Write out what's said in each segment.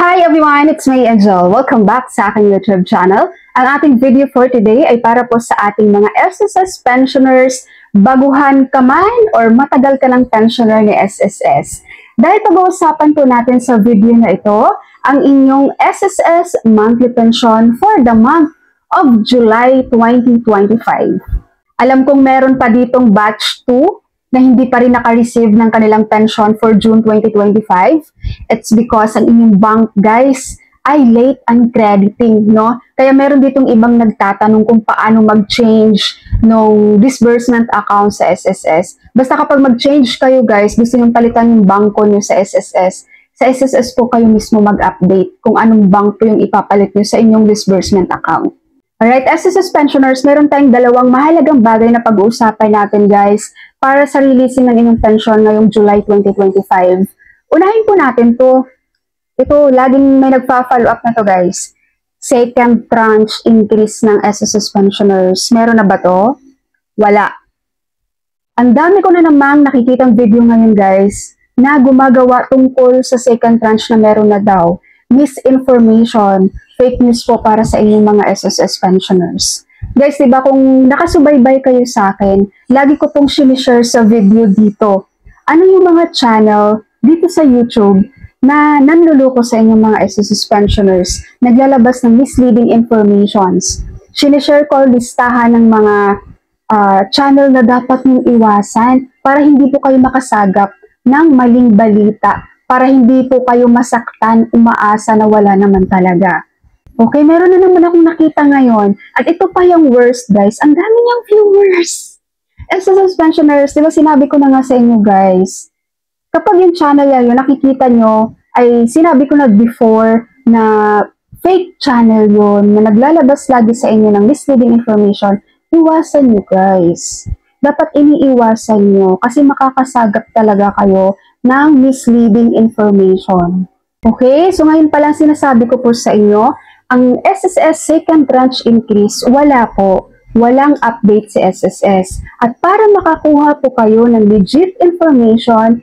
Hi everyone! It's me, Angel. Welcome back sa aking YouTube channel. Ang ating video for today ay para po sa ating mga SSS pensioners, baguhan ka man or matagal ka ng pensioner ni SSS. Dahil pag-uusapan po natin sa video na ito, ang inyong SSS monthly pension for the month of July 2025. Alam kong meron pa ditong batch 2 na hindi pa rin naka-receive ng kanilang pension for June 2025. It's because ang inyong bank, guys, ay late on crediting, no? Kaya meron ditong ibang nagtatanong kung paano mag-change ng disbursement account sa SSS. Basta kapag mag-change kayo, guys, gusto nyo palitan yung bangko nyo sa SSS. Sa SSS po kayo mismo mag-update kung anong bank po yung ipapalit nyo sa inyong disbursement account. Alright, SSS pensioners, meron tayong dalawang mahalagang bagay na pag-uusapan natin, guys, para sa releasing ng inyong pension ngayong July 2025. Unahin po natin to. Ito, laging may nagpa-follow up na to, guys. Second tranche increase ng SSS pensioners. Meron na ba to? Wala. Ang dami ko na namang nakikitang video ngayon, guys, na gumagawa tungkol sa second tranche na meron na daw. Misinformation, fake news po para sa inyong mga SSS pensioners. Guys, diba kung nakasubaybay kayo sa akin, lagi ko pong sinishare sa video dito. Ano yung mga channel dito sa YouTube na nanluloko sa inyong mga SSS pensioners, naglalabas ng misleading informations. Sinishare ko listahan ng mga channel na dapat niyong iwasan para hindi po kayo makasagap ng maling balita, para hindi po kayo masaktan, umaasa na wala naman talaga. Okay, meron na naman akong nakita ngayon. At ito pa yung worst, guys. Ang dami niyang viewers. SSS pensioners, diba sinabi ko na nga sa inyo, guys. Kapag yung channel yun, nakikita nyo, ay sinabi ko na before na fake channel yun, na naglalabas lagi sa inyo ng misleading information, iwasan nyo, guys. Dapat iniiwasan nyo kasi makakasagap talaga kayo ng misleading information. Okay, so ngayon pa lang sinasabi ko po sa inyo, ang SSS second tranche increase, wala po. Walang update sa SSS. At para makakuha po kayo ng legit information,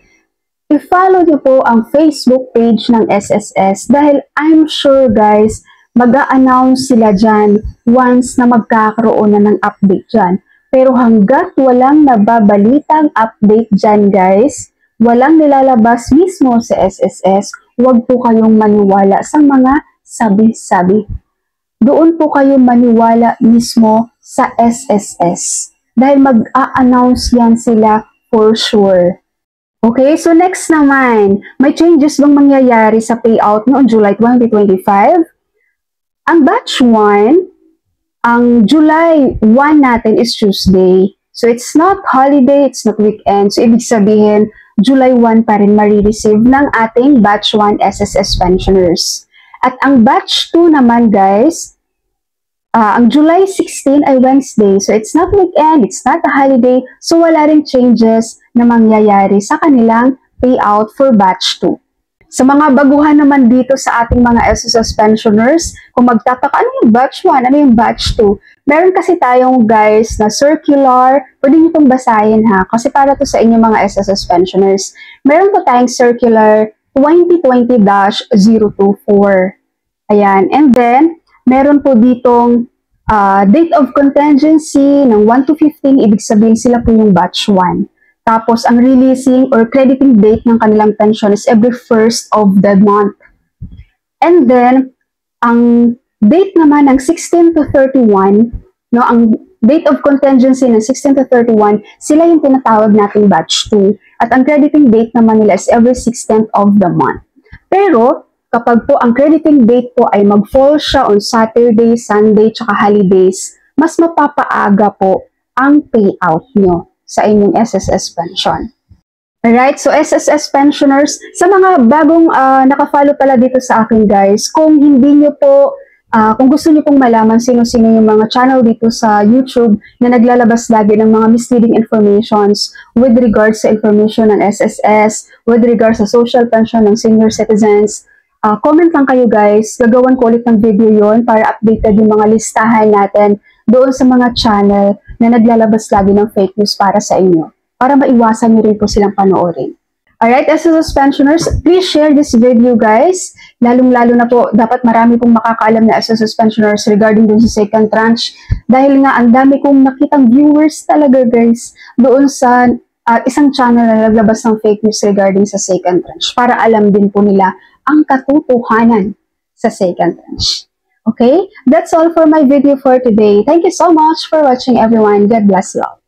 i-follow nyo po ang Facebook page ng SSS dahil I'm sure, guys, mag-a-announce sila dyan once na magkakaroon na ng update dyan. Pero hanggat walang nababalitang update dyan, guys, walang nilalabas mismo sa SSS, huwag po kayong maniwala sa mga sabi-sabi. Doon po kayo maniwala mismo sa SSS. Dahil mag-a-announce yan sila for sure. Okay, so next naman, may changes bang mangyayari sa payout noong July 2025? Ang batch 1, ang July 1 natin is Tuesday. So it's not holiday, it's not weekend. So ibig sabihin, July 1 pa rin marireceive ng ating batch 1 SSS pensioners. At ang batch 2 naman, guys, ang July 16 ay Wednesday. So, it's not weekend, it's not a holiday. So, wala rin changes na mangyayari sa kanilang payout for batch 2. Sa mga baguhan naman dito sa ating mga SSS pensioners, kung magtataka, ano yung batch 1, ano yung batch 2? Meron kasi tayong, guys, na circular. Pwede nyo itong basahin, ha? Kasi para to sa inyong mga SSS pensioners. Meron po tayong circular 2020-024. Ayan. And then, meron po ditong date of contingency ng 1 to 15. Ibig sabihin sila po yung batch 1. Tapos, ang releasing or crediting date ng kanilang pension is every first of the month. And then, ang date naman ng 16 to 31, no, ang date of contingency ng 16 to 31, sila yung tinatawag nating batch 2. At ang crediting date naman nila is every 16th of the month. Pero, kapag po ang crediting date po ay mag-fall siya on Saturday, Sunday, tsaka holidays, mas mapapaaga po ang payout nyo sa inyong SSS pension. Alright, so SSS pensioners, sa mga bagong nakafollow pala dito sa akin, guys, kung hindi nyo po, kung gusto nyo pong malaman sino-sino yung mga channel dito sa YouTube na naglalabas lagi ng mga misleading informations with regards sa information ng SSS, with regards sa social pension ng senior citizens, comment lang kayo, guys. Gagawan ko ulit ng video yon para updated yung mga listahan natin doon sa mga channel na naglalabas lagi ng fake news para sa inyo. Para maiwasan nyo rin po silang panoorin. Alright, SSS pensioners, please share this video, guys. Lalong-lalo na po, dapat marami pong makakaalam na SSS pensioners regarding dun sa second tranche. Dahil nga, ang dami kong nakitang viewers talaga guys, doon sa isang channel na naglabas ng fake news regarding sa second tranche para alam din po nila ang katotohanan sa second tranche. Okay? That's all for my video for today. Thank you so much for watching everyone. God bless you all.